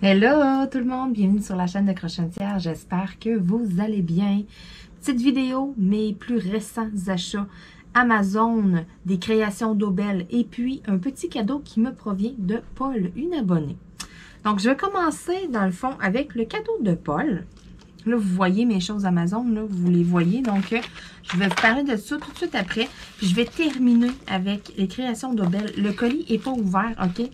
Hello tout le monde, bienvenue sur la chaîne de Crochetière, j'espère que vous allez bien. Petite vidéo, mes plus récents achats Amazon, des créations d'Aubel et puis un petit cadeau qui me provient de Paul, une abonnée. Donc je vais commencer dans le fond avec le cadeau de Paul. Là vous voyez mes choses Amazon, là vous les voyez, donc je vais vous parler de ça tout de suite après. Puis je vais terminer avec les créations d'Aubel. Le colis n'est pas ouvert, ok?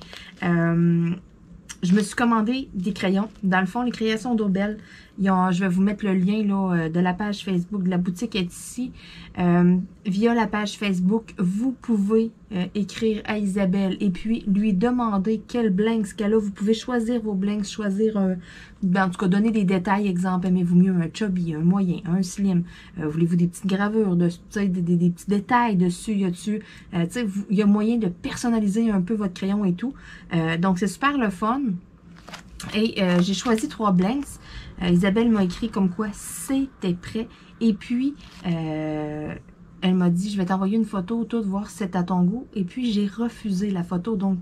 Je me suis commandé des crayons. Dans le fond, les créations d'Aubel, je vais vous mettre le lien là, de la page Facebook, de la boutique est ici. Via la page Facebook, vous pouvez écrire à Isabelle et puis lui demander quel blanks qu'elle a. Vous pouvez choisir vos blanks, choisir, en tout cas, donner des détails. Exemple, aimez-vous mieux un chubby, un moyen, un slim? Voulez-vous des petites gravures, des petits détails dessus? Il y a moyen de personnaliser un peu votre crayon et tout. Donc, c'est super le fun. Et j'ai choisi 3 blanks. Isabelle m'a écrit comme quoi c'était prêt. Et puis, elle m'a dit, je vais t'envoyer une photo, tout, voir si c'est à ton goût. Et puis, j'ai refusé la photo. Donc,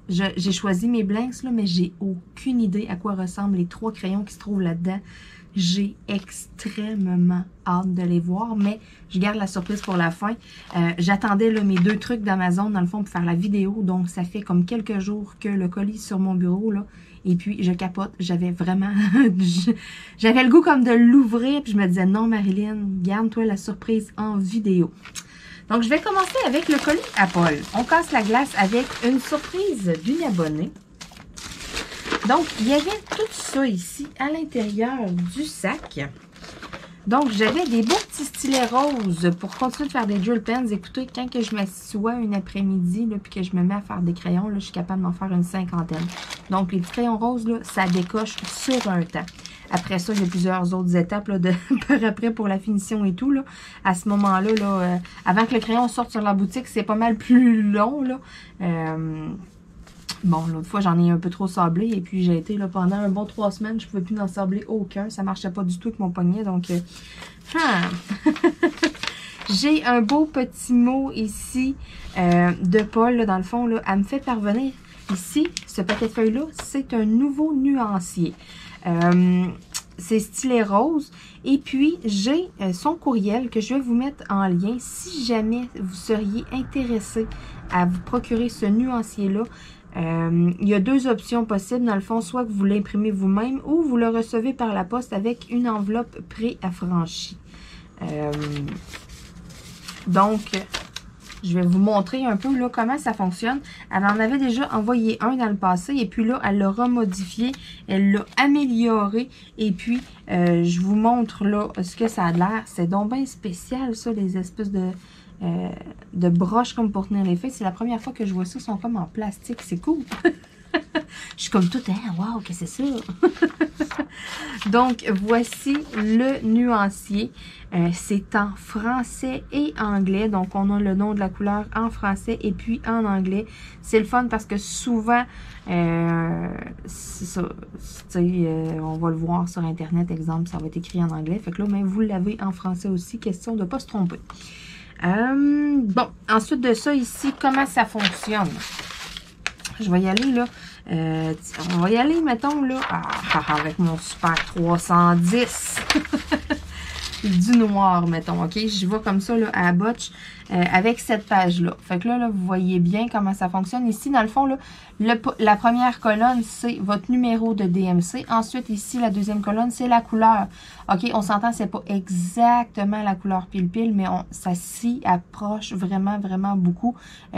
j'ai choisi mes blanks, là, mais j'ai aucune idée à quoi ressemblent les 3 crayons qui se trouvent là-dedans. J'ai extrêmement hâte de les voir, mais je garde la surprise pour la fin. J'attendais mes 2 trucs d'Amazon, dans le fond, pour faire la vidéo. Donc, ça fait comme quelques jours que le colis sur mon bureau, là. Et puis, je capote. J'avais vraiment... J'avais le goût comme de l'ouvrir. Puis, je me disais, non, Marilyn, garde-toi la surprise en vidéo. Donc, je vais commencer avec le colis à Paul. On casse la glace avec une surprise d'une abonnée. Donc, il y avait tout ça ici à l'intérieur du sac. Donc, j'avais des beaux petits stylets roses pour continuer de faire des drill pens. Écoutez, quand que je m'assois une après-midi, puis que je me mets à faire des crayons, là, je suis capable d'en faire une 50aine. Donc, les petits crayons roses, là, ça décoche sur un temps. Après ça, il y a plusieurs autres étapes là, par après pour la finition et tout. Là. À ce moment-là, là, avant que le crayon sorte sur la boutique, c'est pas mal plus long. Là. Bon, l'autre fois, j'en ai un peu trop sablé. Et puis, j'ai été là pendant un bon 3 semaines. Je ne pouvais plus en sabler aucun. Ça ne marchait pas du tout avec mon poignet. Donc, j'ai un beau petit mot ici de Paul. Là, dans le fond, là, elle me fait parvenir ici, ce paquet de feuilles-là. C'est un nouveau nuancier. C'est stylet rose. Et puis, j'ai son courriel que je vais vous mettre en lien si jamais vous seriez intéressé à vous procurer ce nuancier-là. Il y a 2 options possibles. Dans le fond, soit que vous l'imprimez vous-même ou vous le recevez par la poste avec une enveloppe pré-affranchie. Donc, je vais vous montrer un peu là, comment ça fonctionne. Elle en avait déjà envoyé un dans le passé et puis là, elle l'a remodifié, elle l'a amélioré et puis je vous montre là ce que ça a l'air. C'est donc bien spécial ça, les espèces de broches comme pour tenir les feuilles. C'est la première fois que je vois ça, ils sont comme en plastique, c'est cool. Je suis comme tout, hein, waouh, qu'est-ce que c'est ça? Donc, voici le nuancier. C'est en français et anglais. Donc, on a le nom de la couleur en français et puis en anglais. C'est le fun parce que souvent, c'est ça, on va le voir sur Internet, exemple, ça va être écrit en anglais. Fait que là, même vous l'avez en français aussi, question de ne pas se tromper. Bon, ensuite de ça, ici, comment ça fonctionne? Je vais y aller, là. On va y aller, mettons, là, avec mon super 310. Du noir, mettons, OK? Je vais comme ça, là, à la botche, avec cette page-là. Fait que là, vous voyez bien comment ça fonctionne. Ici, dans le fond, là, la première colonne, c'est votre numéro de DMC. Ensuite, ici, la deuxième colonne, c'est la couleur. OK? On s'entend, c'est pas exactement la couleur pile-pile, mais ça s'y approche vraiment, vraiment beaucoup.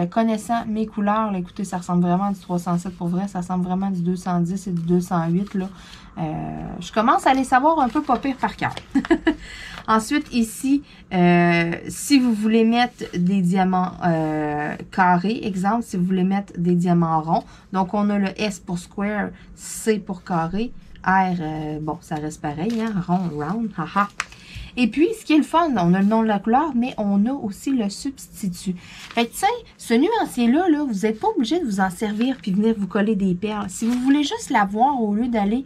Connaissant mes couleurs, là, écoutez, ça ressemble vraiment à du 307 pour vrai. Ça ressemble vraiment à du 210 et du 208, là. Je commence à les savoir un peu pas pire par cœur. Ensuite, ici, si vous voulez mettre des diamants carrés, exemple, si vous voulez mettre des diamants ronds, donc on a le S pour square, C pour carré, R, bon, ça reste pareil, hein, rond, round, haha. Et puis, ce qui est le fun, on a le nom de la couleur, mais on a aussi le substitut. Fait que, tu sais, ce nuancier-là, là, vous n'êtes pas obligé de vous en servir puis venir vous coller des perles. Si vous voulez juste l'avoir au lieu d'aller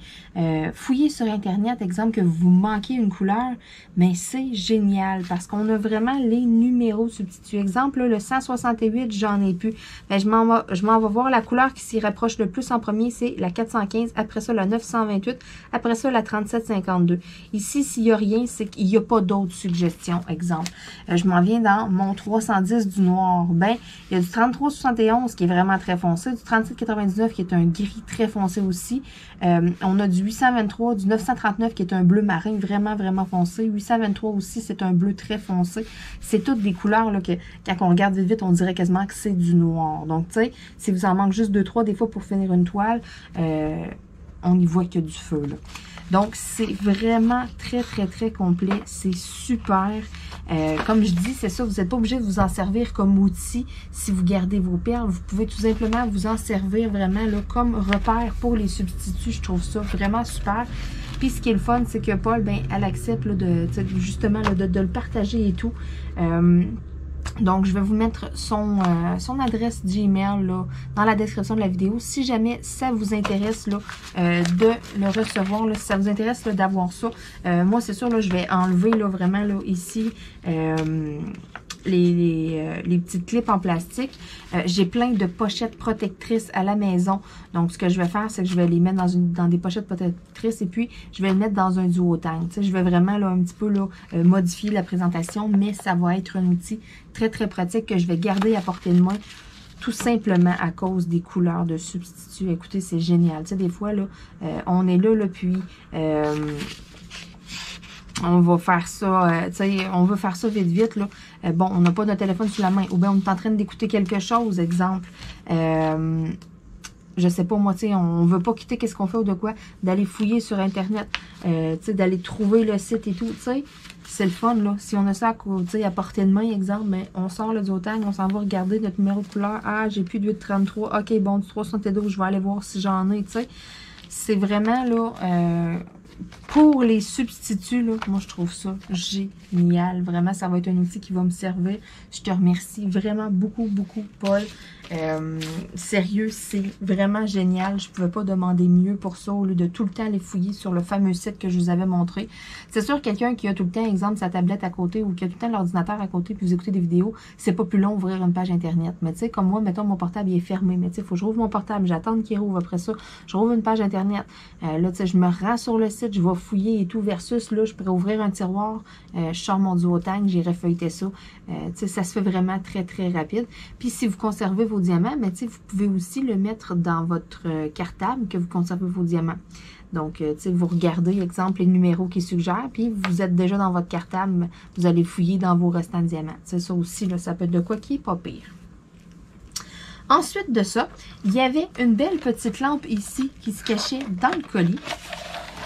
fouiller sur Internet, exemple que vous manquez une couleur, mais c'est génial parce qu'on a vraiment les numéros substituts. Exemple, là, le 168, j'en ai plus. Ben, je m'en vais voir la couleur qui s'y rapproche le plus en premier, c'est la 415, après ça la 928, après ça la 3752. Ici, s'il n'y a rien, c'est qu'il n'y a pas d'autres suggestions. Exemple, je m'en viens dans mon 310 du noir. Ben, il y a du 3371 qui est vraiment très foncé, du 3799 qui est un gris très foncé aussi. On a du 823, du 939 qui est un bleu marin vraiment, vraiment foncé. 823 aussi, c'est un bleu très foncé. C'est toutes des couleurs là, que quand on regarde vite, vite, on dirait quasiment que c'est du noir. Donc, tu sais, si vous en manque juste 2-3 des fois pour finir une toile, on y voit qu'il y a du feu, là. Donc, c'est vraiment très, très, très complet. C'est super. Comme je dis, c'est ça, vous n'êtes pas obligé de vous en servir comme outil si vous gardez vos perles. Vous pouvez tout simplement vous en servir vraiment là, comme repère pour les substituts. Je trouve ça vraiment super. Puis, ce qui est le fun, c'est que Paul, ben, elle accepte là, justement là, de le partager et tout. Donc, je vais vous mettre son adresse Gmail là, dans la description de la vidéo. Si jamais ça vous intéresse là, de le recevoir, là, si ça vous intéresse d'avoir ça, moi, c'est sûr, là, je vais enlever là, vraiment là, ici les petites clips en plastique. J'ai plein de pochettes protectrices à la maison. Donc, ce que je vais faire, c'est que je vais les mettre dans des pochettes protectrices et puis je vais les mettre dans un duotang. Tu sais, je vais vraiment là, un petit peu là, modifier la présentation, mais ça va être un outil très, très pratique que je vais garder à portée de main tout simplement à cause des couleurs de substituts. Écoutez, c'est génial. Tu sais, des fois, là, on est là, puis... on va faire ça, tu sais, on veut faire ça vite, vite, là. Bon, on n'a pas notre téléphone sur la main. Ou bien on est en train d'écouter quelque chose, exemple. Je sais pas, moi, tu sais, on veut pas quitter qu'est-ce qu'on fait ou de quoi, d'aller fouiller sur Internet, tu sais, d'aller trouver le site et tout, tu sais. C'est le fun, là. Si on a ça à portée de main, exemple, mais on sort le duotang, on s'en va regarder notre numéro de couleur. Ah, j'ai plus de 833. OK, bon, du 372, je vais aller voir si j'en ai, tu sais. C'est vraiment, là... pour les substituts, là, moi, je trouve ça génial. Vraiment, ça va être un outil qui va me servir. Je te remercie vraiment beaucoup, beaucoup, Paul. Sérieux, c'est vraiment génial. Je ne pouvais pas demander mieux pour ça au lieu de tout le temps aller fouiller sur le fameux site que je vous avais montré. C'est sûr, quelqu'un qui a tout le temps, exemple, sa tablette à côté ou qui a tout le temps l'ordinateur à côté puis vous écoutez des vidéos, c'est pas plus long d'ouvrir une page Internet. Mais tu sais, comme moi, mettons, mon portable il est fermé. Mais tu sais, il faut que je rouvre mon portable, j'attends qu'il rouvre. Après ça, je rouvre une page Internet. Là, tu sais, je me rends sur le site, je vais fouiller et tout, versus, là, je pourrais ouvrir un tiroir, je sors mon duotang, j'irai feuilleter ça. Tu sais, ça se fait vraiment très, très rapide. Puis, si vous conservez vos diamants, mais tu sais, vous pouvez aussi le mettre dans votre cartable que vous conservez vos diamants. Donc, tu sais, vous regardez, exemple, les numéros qui suggèrent, puis vous êtes déjà dans votre cartable, vous allez fouiller dans vos restants de diamants. C'est ça aussi, là, ça peut être de quoi qui est pas pire. Ensuite de ça, il y avait une belle petite lampe ici qui se cachait dans le colis.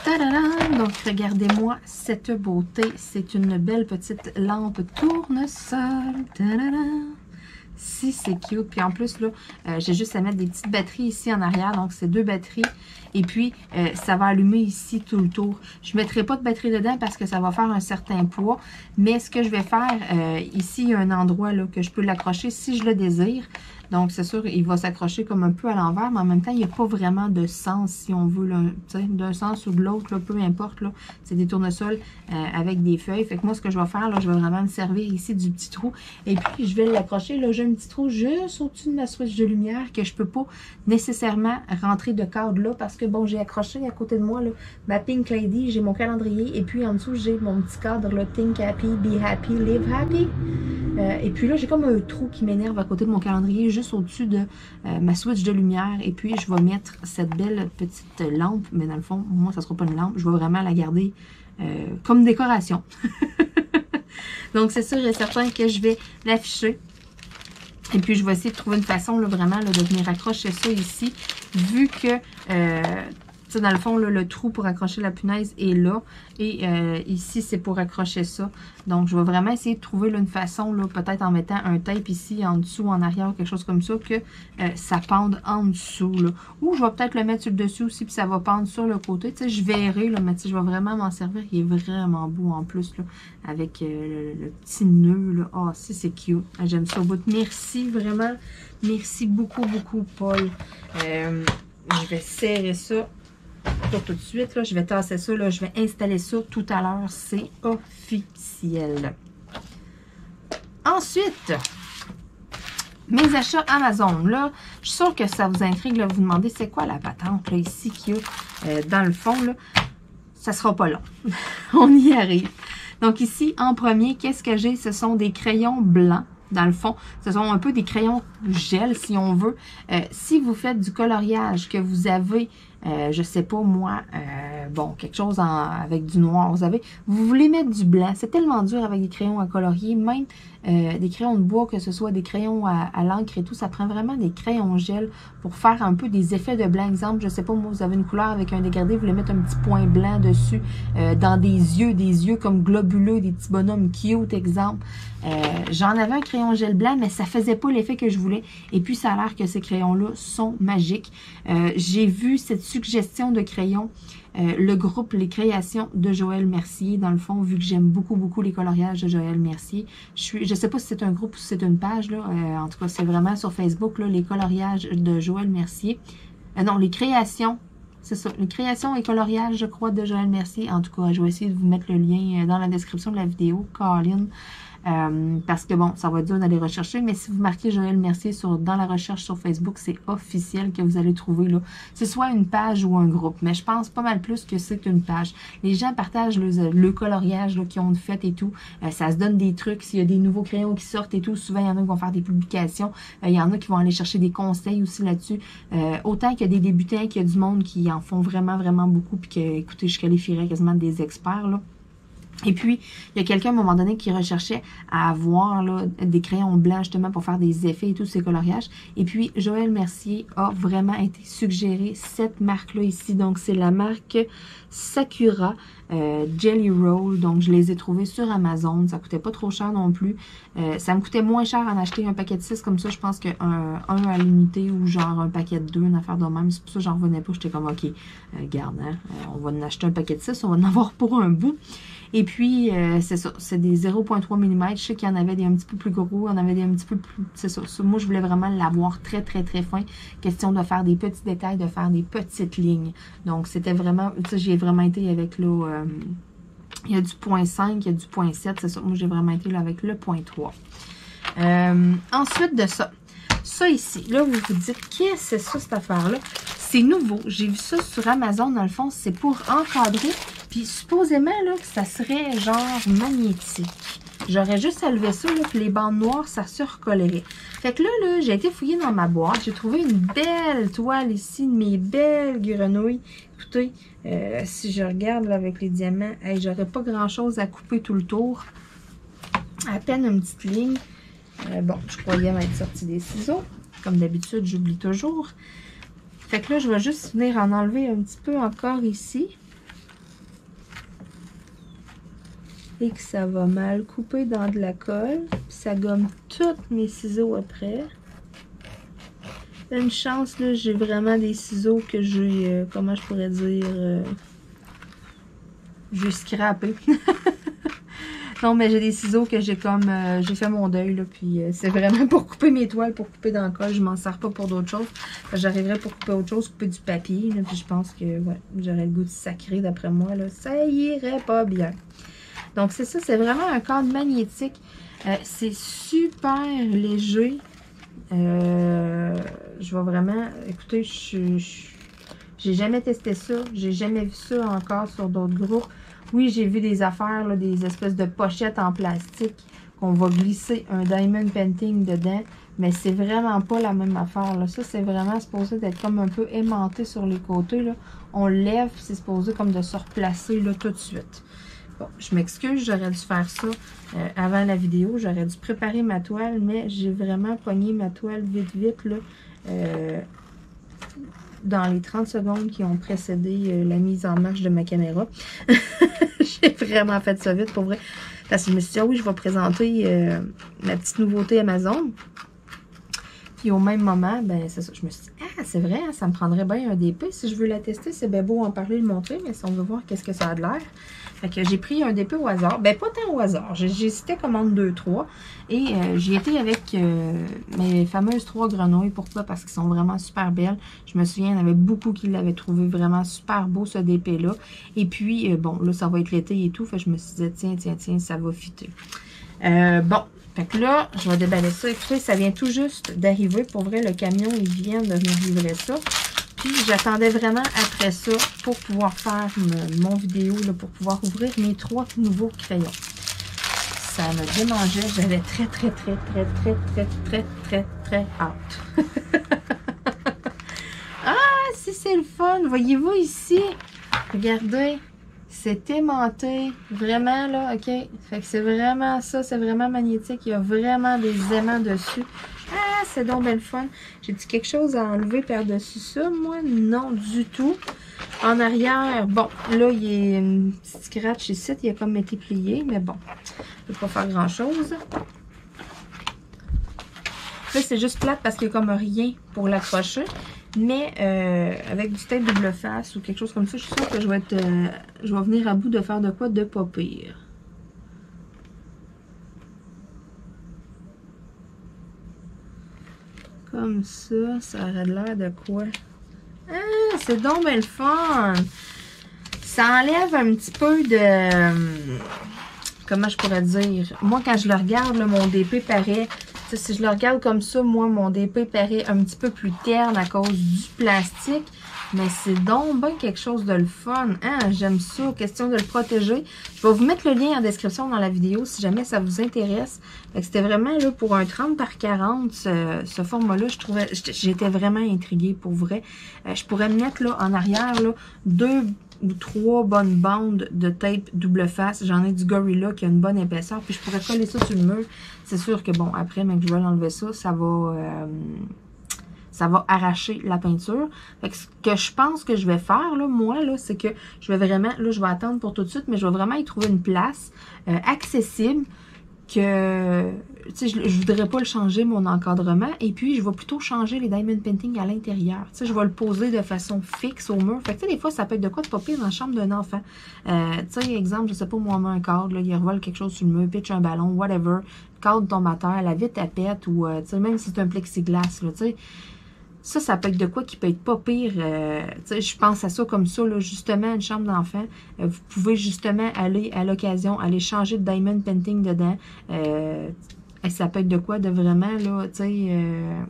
Tadadam! Donc, regardez-moi cette beauté. C'est une belle petite lampe tournesol. Tadadam! Si, c'est cute. Puis en plus, là, j'ai juste à mettre des petites batteries ici en arrière. Donc, c'est 2 batteries. Et puis, ça va allumer ici tout le tour. Je ne mettrai pas de batterie dedans parce que ça va faire un certain poids. Mais ce que je vais faire, ici, il y a un endroit là, que je peux l'accrocher si je le désire. Donc, c'est sûr, il va s'accrocher comme un peu à l'envers, mais en même temps, il n'y a pas vraiment de sens, si on veut, d'un sens ou de l'autre, peu importe. C'est des tournesols avec des feuilles. Fait que moi, ce que je vais faire, là, je vais vraiment me servir ici du petit trou. Et puis, je vais l'accrocher. Là, j'ai un petit trou juste au-dessus de ma switch de lumière que je ne peux pas nécessairement rentrer de cadre là parce que, bon, j'ai accroché à côté de moi là, ma Pink Lady, j'ai mon calendrier. Et puis, en dessous, j'ai mon petit cadre, là, Think Happy, Be Happy, Live Happy. Et puis là, j'ai comme un trou qui m'énerve à côté de mon calendrier, juste au-dessus de ma switch de lumière. Et puis, je vais mettre cette belle petite lampe. Mais dans le fond, moi, ça ne sera pas une lampe. Je vais vraiment la garder comme décoration. Donc, c'est sûr et certain que je vais l'afficher. Et puis, je vais essayer de trouver une façon, là, vraiment, là, de venir accrocher ça ici. Vu que... sais, dans le fond, là, le trou pour accrocher la punaise est là. Et ici, c'est pour accrocher ça. Donc, je vais vraiment essayer de trouver là, une façon, peut-être en mettant un tape ici, en dessous, en arrière, quelque chose comme ça, que ça pende en dessous. Là. Ou je vais peut-être le mettre sur le dessus aussi, puis ça va pendre sur le côté. Tu sais, je verrai, là, mais tu sais, je vais vraiment m'en servir. Il est vraiment beau en plus, là, avec le petit nœud. Là. Ah, c'est cute. J'aime ça au bout. Merci, vraiment. Merci beaucoup, beaucoup, Paul. Je vais serrer ça. Pas tout de suite, là, je vais tasser ça, là, je vais installer ça tout à l'heure, c'est officiel. Ensuite, mes achats Amazon, là, je suis sûre que ça vous intrigue, là, vous demandez c'est quoi la patente, là, ici, qu'il y a dans le fond, là, ça sera pas long, on y arrive. Donc ici, en premier, qu'est-ce que j'ai? Ce sont des crayons blancs. Dans le fond, ce sont un peu des crayons gel, si on veut. Si vous faites du coloriage, que vous avez, je sais pas moi, bon, quelque chose avec du noir, vous voulez mettre du blanc. C'est tellement dur avec des crayons à colorier, même des crayons de bois, que ce soit des crayons à l'encre et tout, ça prend vraiment des crayons gel pour faire un peu des effets de blanc. Exemple, je sais pas, moi, vous avez une couleur avec un dégradé, vous voulez mettre un petit point blanc dessus, dans des yeux comme globuleux, des petits bonhommes cute, exemple. J'en avais un crayon gel blanc, mais ça faisait pas l'effet que je voulais. Et puis, ça a l'air que ces crayons-là sont magiques. J'ai vu cette suggestion de crayon, le groupe Les Créations de Joël Mercier, dans le fond, vu que j'aime beaucoup, beaucoup les coloriages de Joël Mercier. Je sais pas si c'est un groupe ou si c'est une page, là. En tout cas, c'est vraiment sur Facebook, là, les coloriages de Joël Mercier. Non, les créations. C'est ça, les créations et coloriages, je crois, de Joël Mercier. En tout cas, je vais essayer de vous mettre le lien dans la description de la vidéo, Colin. Parce que bon, ça va être dur d'aller rechercher, mais si vous marquez Joël Mercier dans la recherche sur Facebook, c'est officiel que vous allez trouver là. C'est soit une page ou un groupe, mais je pense pas mal plus que c'est une page. Les gens partagent le coloriage qu'ils ont fait et tout. Ça se donne des trucs. S'il y a des nouveaux crayons qui sortent et tout, souvent il y en a qui vont faire des publications. Il y en a qui vont aller chercher des conseils aussi là-dessus. Autant qu'il y a des débutants, qu'il y a du monde qui en font vraiment, vraiment beaucoup, puis que, écoutez, je qualifierais quasiment des experts là. Et puis, il y a quelqu'un à un moment donné qui recherchait à avoir là, des crayons blancs justement pour faire des effets et tous ces coloriages. Et puis, Joël Mercier a vraiment été suggéré cette marque-là ici. Donc, c'est la marque Sakura Jelly Roll. Donc, je les ai trouvés sur Amazon. Ça coûtait pas trop cher non plus. Ça me coûtait moins cher en acheter un paquet de 6 comme ça. Je pense qu'un à l'unité ou genre un paquet de 2, une affaire de même. C'est pour ça que j'en revenais pas. J'étais comme, OK, garde, hein, on va en acheter un paquet de 6. On va en avoir pour un bout. Et puis, c'est ça, c'est des 0,3 mm. Je sais qu'il y en avait des un petit peu plus gros, il y en avait des un petit peu plus... C'est ça, moi, je voulais vraiment l'avoir très, très, très fin. Question de faire des petits détails, de faire des petites lignes. Donc, c'était vraiment... Tu sais, j'ai vraiment été avec, là... il y a du 0,5, il y a du 0,7, c'est ça. Moi, j'ai vraiment été là avec le 0,3. Ensuite de ça, ça ici, là, vous vous dites, qu'est-ce que c'est ça, cette affaire-là? C'est nouveau. J'ai vu ça sur Amazon, dans le fond, c'est pour encadrer. Puis supposément, là, que ça serait genre magnétique. J'aurais juste à lever ça, là, puis les bandes noires, ça se recollerait. Fait que là, j'ai été fouiller dans ma boîte. J'ai trouvé une belle toile ici, de mes belles grenouilles. Écoutez, si je regarde là, avec les diamants, hey, j'aurais pas grand-chose à couper tout le tour. À peine une petite ligne. Bon, je croyais m'être sorti des ciseaux. Comme d'habitude, j'oublie toujours. Fait que là, je vais juste venir en enlever un petit peu encore ici. Et que ça va mal couper dans de la colle. Puis ça gomme tous mes ciseaux après. Une chance, là, j'ai vraiment des ciseaux que j'ai, comment je pourrais dire, j'ai scrappé. Non, mais j'ai des ciseaux que j'ai comme, j'ai fait mon deuil, là, puis c'est vraiment pour couper mes toiles, pour couper dans le colle. Je m'en sers pas pour d'autres choses. J'arriverais pour couper autre chose, couper du papier, là, puis je pense que, ouais, j'aurais le goût de sacré d'après moi, là. Ça irait pas bien. Donc, c'est ça, c'est vraiment un cadre magnétique. C'est super léger. Je vais vraiment... Écoutez, j'ai jamais testé ça. J'ai jamais vu ça encore sur d'autres groupes. Oui, j'ai vu des affaires, là, des espèces de pochettes en plastique qu'on va glisser un diamond painting dedans. Mais c'est vraiment pas la même affaire, là. Ça, c'est vraiment supposé d'être comme un peu aimanté sur les côtés, là. On le lève, c'est supposé comme de se replacer, là, tout de suite. Bon, je m'excuse, j'aurais dû faire ça avant la vidéo. J'aurais dû préparer ma toile, mais j'ai vraiment pogné ma toile vite, vite, là. dans les 30 secondes qui ont précédé la mise en marche de ma caméra. J'ai vraiment fait ça vite, pour vrai. Parce que je me suis dit, ah oui, je vais présenter ma petite nouveauté Amazon. Puis au même moment, ben c'est ça, je me suis dit, ah, c'est vrai, hein, ça me prendrait bien un DP. Si je veux la tester, c'est bien beau en parler, le montrer, mais si on veut voir qu'est-ce que ça a de l'air. Fait que j'ai pris un DP au hasard. Ben, pas tant au hasard. J'ai hésité commande 2-3. Et j'y étais avec mes fameuses 3 grenouilles. Pourquoi? Parce qu'elles sont vraiment super belles. Je me souviens, il y en avait beaucoup qui l'avaient trouvé vraiment super beau, ce DP-là. Et puis, bon, là, ça va être l'été et tout. Fait que je me suis dit, tiens, ça va fitter. Bon. Fait que là, je vais déballer ça. Écoutez, ça vient tout juste d'arriver. Pour vrai, le camion, il vient de me livrer ça. Puis, j'attendais vraiment après ça pour pouvoir faire mon vidéo, là, pour pouvoir ouvrir mes 3 nouveaux crayons. Ça me démangeait. J'avais très hâte. Ah, si c'est le fun! Voyez-vous ici? Regardez. C'est aimanté, vraiment là, ok? Fait que c'est vraiment ça, c'est vraiment magnétique. Il y a vraiment des aimants dessus. Ah, c'est donc belle fun. J'ai-tu quelque chose à enlever par-dessus ça, moi? Non, du tout. En arrière, bon, là, il y a une petite scratch ici. Il a comme été plié, mais bon, je ne peux pas faire grand-chose. Là, c'est juste plate parce qu'il n'y a comme rien pour l'accrocher. Mais avec du tape double face ou quelque chose comme ça, je suis sûre que je vais venir à bout de faire de quoi de pas pire. Comme ça, ça aurait l'air de quoi? Ah, c'est donc bien le fun! Ça enlève un petit peu de... comment je pourrais dire? Moi, quand je le regarde, là, mon DP paraît... Si je le regarde comme ça, moi, mon DP paraît un petit peu plus terne à cause du plastique. Mais c'est donc bien quelque chose de le fun. Hein? J'aime ça. Question de le protéger. Je vais vous mettre le lien en description dans la vidéo si jamais ça vous intéresse. C'était vraiment là pour un 30 par 40, ce format-là. J'étais vraiment intriguée pour vrai. Je pourrais me mettre là en arrière là, 2 ou 3 bonnes bandes de tape double face. J'en ai du Gorilla qui a une bonne épaisseur. Puis je pourrais coller ça sur le mur. C'est sûr que bon, après, mais que je vais l'enlever ça va arracher la peinture. Fait que ce que je pense que je vais faire, là, moi, là, c'est que je vais vraiment, là, je vais attendre pour tout de suite, mais je vais vraiment y trouver une place accessible que, tu sais, je voudrais pas le changer, mon encadrement, et puis je vais plutôt changer les diamond painting à l'intérieur. Tu sais, je vais le poser de façon fixe au mur. Fait que, tu sais, des fois, ça peut être de quoi de pas pire dans la chambre d'un enfant. Tu sais, exemple, je sais pas, moi, un cadre, là, il revole quelque chose sur le mur, pitch un ballon, whatever, le cadre tombe à terre, la vitre, elle pète, ou, tu sais, même si c'est un plexiglas, là, tu sais, ça peut être de quoi qui peut être pas pire. Tu sais, je pense à ça comme ça, là, justement, une chambre d'enfant. Vous pouvez justement aller à l'occasion, aller changer de diamond painting dedans. Ça peut être de quoi de vraiment, là, tu sais,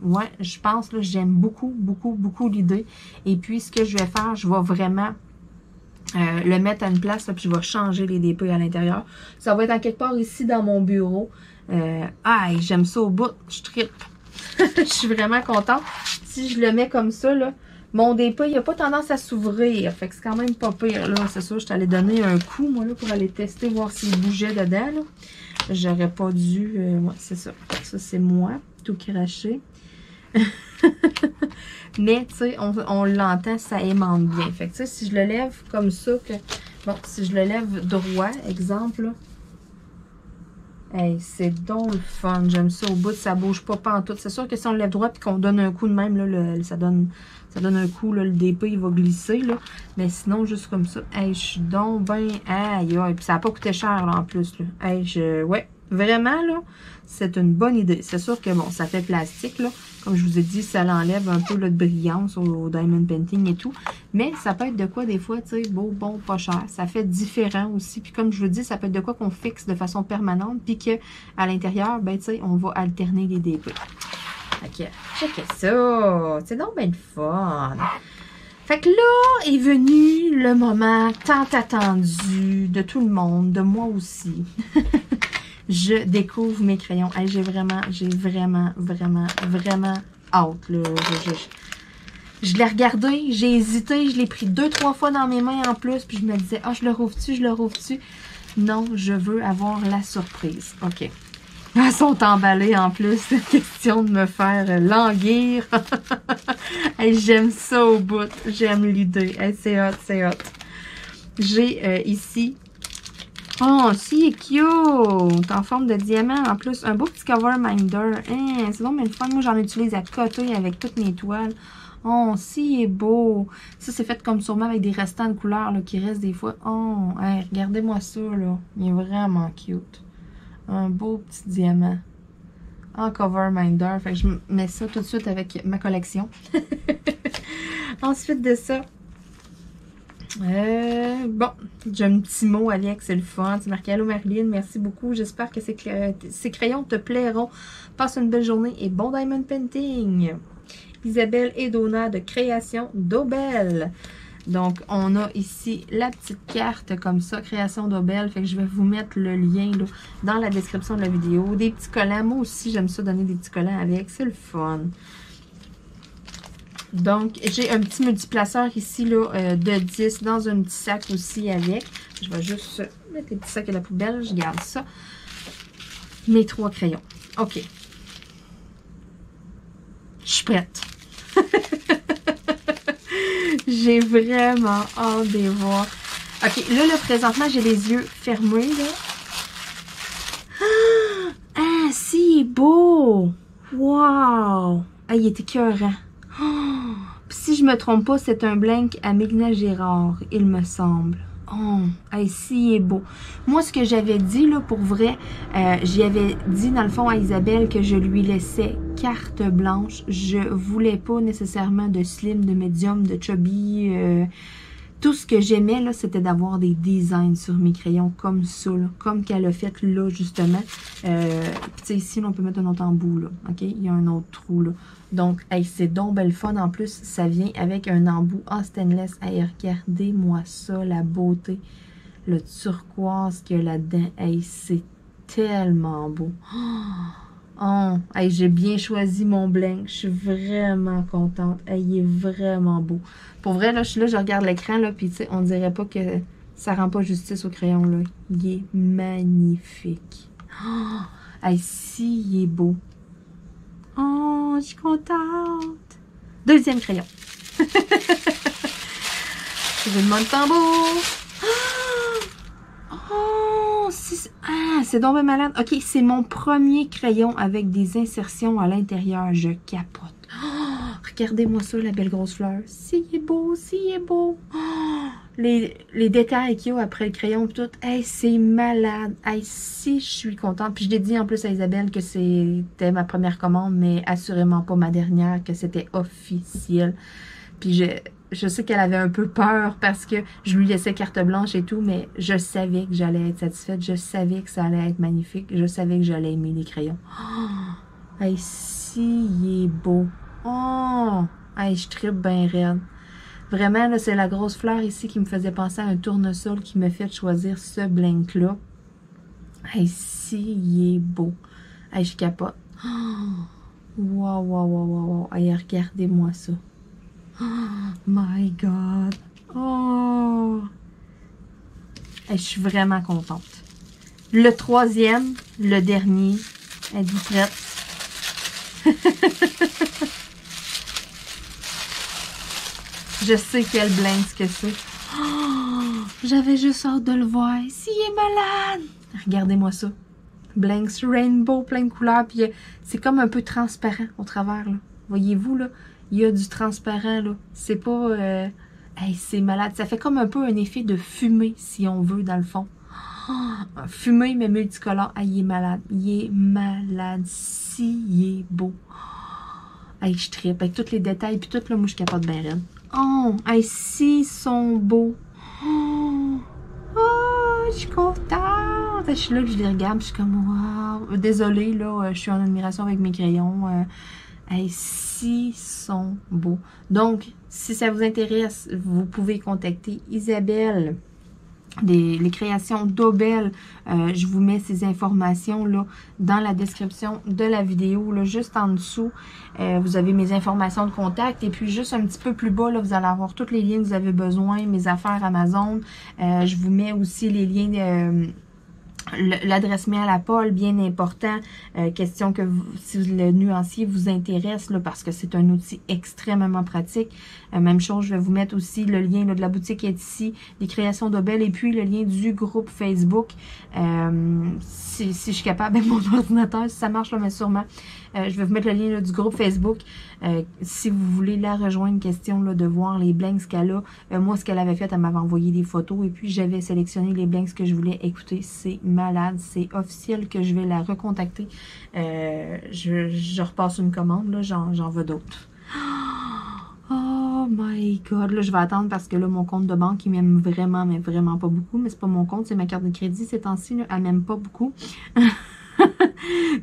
ouais, je pense, là, j'aime beaucoup l'idée. Et puis, ce que je vais faire, je vais vraiment le mettre à une place, là, puis je vais changer les DP à l'intérieur. Ça va être en quelque part ici dans mon bureau. J'aime ça au bout, je trippe. Je suis vraiment contente. Si je le mets comme ça, là, mon DP, il n'a pas tendance à s'ouvrir. Fait que c'est quand même pas pire, là. C'est sûr, je t'allais donner un coup, moi, là, pour aller tester, voir s'il bougeait dedans, là. J'aurais pas dû... ouais, c'est ça. Ça, c'est moi, tout craché. Mais, tu sais, on l'entend, ça aimante bien. Fait que, tu sais, si je le lève comme ça, bon, si je le lève droit, exemple, là, hey, c'est donc le fun. J'aime ça au bout, ça bouge pas pantoute. C'est sûr que si on le lève droit et qu'on donne un coup de même, là, ça donne un coup, là, le DP, il va glisser, là. Mais sinon, juste comme ça. Hey, je suis donc bien... Aïe, aïe. Puis ça n'a pas coûté cher, là, en plus, là. Hey, ouais, vraiment, là, c'est une bonne idée. C'est sûr que, bon, ça fait plastique, là. Comme je vous ai dit, ça l'enlève un peu là, de brillance au diamond painting et tout. Mais ça peut être de quoi, des fois, tu sais, beau, bon, pas cher. Ça fait différent aussi. Puis comme je vous dis, ça peut être de quoi qu'on fixe de façon permanente. Puis qu'à l'intérieur, ben, tu sais, on va alterner les DP. Ok, checkez ça. C'est donc bien le fun. Fait que là est venu le moment tant attendu de tout le monde, de moi aussi. Je découvre mes crayons. Hey, j'ai vraiment hâte. Là. Je l'ai regardé, j'ai hésité, je l'ai pris 2-3 fois dans mes mains en plus, puis je me disais, ah, je le rouvre-tu? Non, je veux avoir la surprise. OK. Elles sont emballées en plus. Question de me faire languir. Hey, j'aime ça au bout. J'aime l'idée. Hey, c'est hot, c'est hot. J'ai ici... Oh, si, cute! En forme de diamant. En plus, un beau petit cover minder. Hein, c'est donc bien le fun. Moi, j'en utilise à côté avec toutes mes toiles. Oh, si, il est beau. Ça, c'est fait comme sûrement avec des restants de couleurs là, qui restent des fois. Oh, hey, regardez-moi ça, là. Il est vraiment cute. Un beau petit diamant. En cover minder. Fait que je mets ça tout de suite avec ma collection. Ensuite de ça, bon, j'ai un petit mot, Alex, c'est le fun. C'est marqué Allô Marilyn, merci beaucoup. J'espère que ces crayons te plairont. Passe une belle journée et bon diamond painting. Isabelle et Donna de Création d'Aubel. Donc, on a ici la petite carte comme ça, Création d'Aubel. Fait que je vais vous mettre le lien là, dans la description de la vidéo. Des petits collants. Moi aussi, j'aime ça donner des petits collants avec. C'est le fun. Donc, j'ai un petit multiplaceur ici là, de 10 dans un petit sac aussi avec. Je vais juste mettre les petits sacs à la poubelle. Je garde ça. Mes 3 crayons. OK. Je suis prête. J'ai vraiment hâte de les voir. OK, là, présentement, j'ai les yeux fermés, là. Ah, si, il est beau! Wow! Ah, il est écœurant. Oh, si je me trompe pas, c'est un blank à Mégna Gérard, il me semble. Oh, hey, si, il est beau. Moi, ce que j'avais dit, là, pour vrai, j'y avais dit, dans le fond, à Isabelle que je lui laissais carte blanche. Je voulais pas nécessairement de slim, de medium, de chubby. Tout ce que j'aimais, là, c'était d'avoir des designs sur mes crayons comme ça, là, comme qu'elle a fait là, justement. Tu sais, ici, là, on peut mettre un autre embout, là, OK? Il y a un autre trou, là. Donc, hey, c'est donc belle fun. En plus, ça vient avec un embout en stainless. Hey, regardez-moi ça, la beauté. Le turquoise qu'il y a là-dedans. Hey, c'est tellement beau. Oh, hey, j'ai bien choisi mon blank. Je suis vraiment contente. Hey, il est vraiment beau. Pour vrai, là, je regarde l'écran, là, puis tu sais, on dirait pas que ça rend pas justice au crayon, là. Il est magnifique. Oh, hey, si, il est beau. Oh, je suis contente. Deuxième crayon. Je demande tambour. Oh, c'est donc bien malade. OK, c'est mon premier crayon avec des insertions à l'intérieur. Je capote. Oh, regardez-moi ça, la belle grosse fleur. Si, il est beau, si, il est beau. Oh, les détails qu'il y a après le crayon tout. Hey, c'est malade. Hey, si, je suis contente. Puis je l'ai dit en plus à Isabelle que c'était ma première commande, mais assurément pas ma dernière, que c'était officiel. Puis je sais qu'elle avait un peu peur parce que je lui laissais carte blanche et tout, mais je savais que j'allais être satisfaite. Je savais que ça allait être magnifique. Je savais que j'allais aimer les crayons. Oh, hey, si, il est beau. Oh, hey, je tripe bien raide. Vraiment, là, c'est la grosse fleur ici qui me faisait penser à un tournesol qui me fait choisir ce blank-là. Hey, si, il est beau. Hey, je capote. Oh, wow, wow, wow, wow, wow. Hey, regardez-moi ça. Oh my God. Oh. Hey, je suis vraiment contente. Le troisième, le dernier. Êtes-vous prête? Je sais quel blank que c'est. Oh, j'avais juste hâte de le voir. S'il est malade! Regardez-moi ça. Blanks rainbow, plein de couleurs. Puis c'est comme un peu transparent au travers. Là. Voyez-vous, là? Il y a du transparent, là. C'est pas... Hey, c'est malade. Ça fait comme un peu un effet de fumée, si on veut, dans le fond. Oh, fumée, mais multicolore. Ah, il est malade. Il est malade. Si, il est beau. Oh, hey, je trippe. Avec tous les détails, puis tout, là, moi, je capote bien raide. Oh, hey, si, ils sont beaux. Oh, oh, je suis contente. Je suis là, je les regarde, je suis comme, wow. Désolée, là, je suis en admiration avec mes crayons. Hey, si, ils sont beaux. Donc, si ça vous intéresse, vous pouvez contacter Isabelle. Les créations d'Aubel, je vous mets ces informations là dans la description de la vidéo, là, juste en dessous. Vous avez mes informations de contact et puis juste un petit peu plus bas, là, vous allez avoir tous les liens que vous avez besoin, mes affaires Amazon. Je vous mets aussi les liens L'adresse mail à Paul, bien important. Question que si le nuancier vous intéresse, là, parce que c'est un outil extrêmement pratique. Même chose, je vais vous mettre aussi le lien là, de la boutique qui est ici, les créations d'Obel, et puis le lien du groupe Facebook. Si je suis capable avec mon ordinateur, si ça marche, là, mais sûrement. Je vais vous mettre le lien là, du groupe Facebook. Si vous voulez la rejoindre, question là, de voir les blanks qu'elle a. Moi, ce qu'elle avait fait, elle m'avait envoyé des photos et puis j'avais sélectionné les blanks que je voulais écouter. C'est malade, c'est officiel que je vais la recontacter. Je repasse une commande, là, j'en veux d'autres. Oh my god, là je vais attendre parce que là mon compte de banque il m'aime vraiment, mais vraiment pas beaucoup. Mais c'est pas mon compte, c'est ma carte de crédit ces temps-ci, elle m'aime pas beaucoup.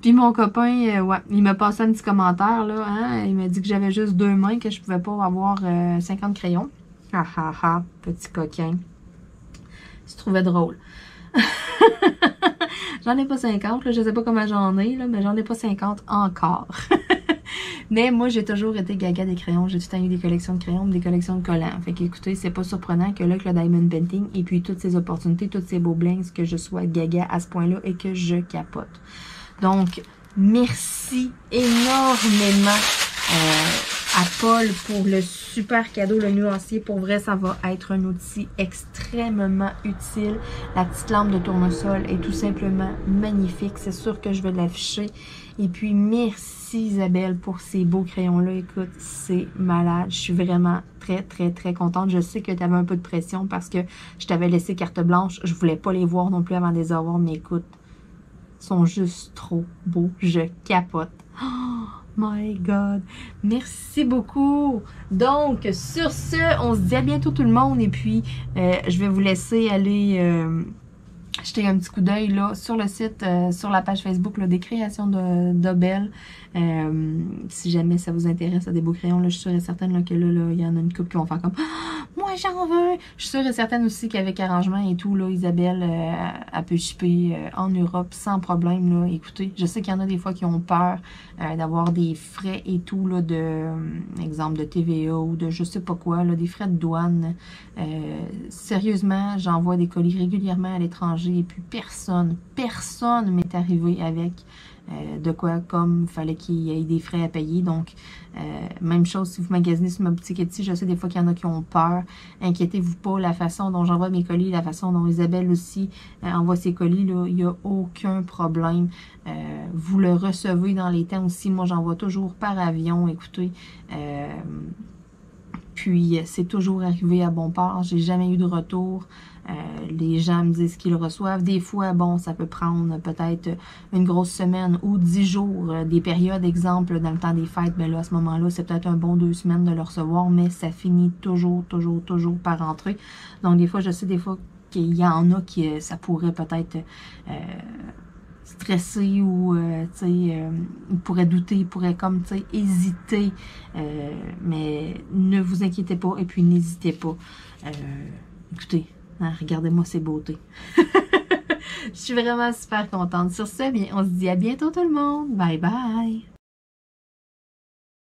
Puis mon copain, ouais, il m'a passé un petit commentaire, là, hein, il m'a dit que j'avais juste 2 mains, que je pouvais pas avoir 50 crayons. Ah ah ah, petit coquin. Je trouvais drôle. J'en ai pas 50, là, je sais pas comment j'en ai, là, mais j'en ai pas 50 encore. Mais moi, j'ai toujours été gaga des crayons. J'ai tout le temps eu des collections de crayons, des collections de collants. Fait que, écoutez, c'est pas surprenant que là, que le Diamond Painting et puis toutes ces opportunités, tous ces beaux blinks, que je sois gaga à ce point-là et que je capote. Donc, merci énormément à Paul pour le super cadeau, le nuancier. Pour vrai, ça va être un outil extrêmement utile. La petite lampe de tournesol est tout simplement magnifique. C'est sûr que je vais l'afficher. Et puis, merci Isabelle pour ces beaux crayons-là. Écoute, c'est malade. Je suis vraiment très, très, très contente. Je sais que tu avais un peu de pression parce que je t'avais laissé carte blanche. Je voulais pas les voir non plus avant de les avoir, mais écoute, ils sont juste trop beaux. Je capote. Oh my God! Merci beaucoup! Donc, sur ce, on se dit à bientôt tout le monde. Et puis, je vais vous laisser aller jeter un petit coup d'œil là sur le site, sur la page Facebook là, des créations d'Obel. Si jamais ça vous intéresse à des beaux crayons, là, je suis sûre et certaine là, que là, il y en a une couple qui vont faire comme ah, moi j'en veux! Je suis sûre et certaine aussi qu'avec arrangement et tout, là, Isabelle, elle peut shipper en Europe sans problème. Là. Écoutez, je sais qu'il y en a des fois qui ont peur d'avoir des frais et tout, là, de exemple de TVA ou de je sais pas quoi, là, des frais de douane. Sérieusement, j'envoie des colis régulièrement à l'étranger et puis personne m'est arrivé avec de quoi comme fallait qu'il y ait des frais à payer. Donc, même chose si vous magasinez sur ma boutique Etsy, je sais des fois qu'il y en a qui ont peur. Inquiétez-vous pas, la façon dont j'envoie mes colis, la façon dont Isabelle aussi envoie ses colis, là, il n'y a aucun problème. Vous le recevez dans les temps aussi. Moi, j'envoie toujours par avion, écoutez. Puis, c'est toujours arrivé à bon port. J'ai jamais eu de retour. Les gens me disent qu'ils le reçoivent. Des fois, bon, ça peut prendre peut-être une grosse semaine ou 10 jours. Des périodes, exemple, dans le temps des fêtes, ben là, à ce moment-là, c'est peut-être un bon 2 semaines de le recevoir, mais ça finit toujours par rentrer. Donc, des fois, je sais des fois qu'il y en a qui, ça pourrait peut-être stressé ou, tu sais, il pourrait douter, il pourrait comme, tu sais, hésiter. Mais ne vous inquiétez pas et puis n'hésitez pas. Écoutez, hein, regardez-moi ces beautés. Je suis vraiment super contente. Sur ce, bien, on se dit à bientôt tout le monde. Bye bye!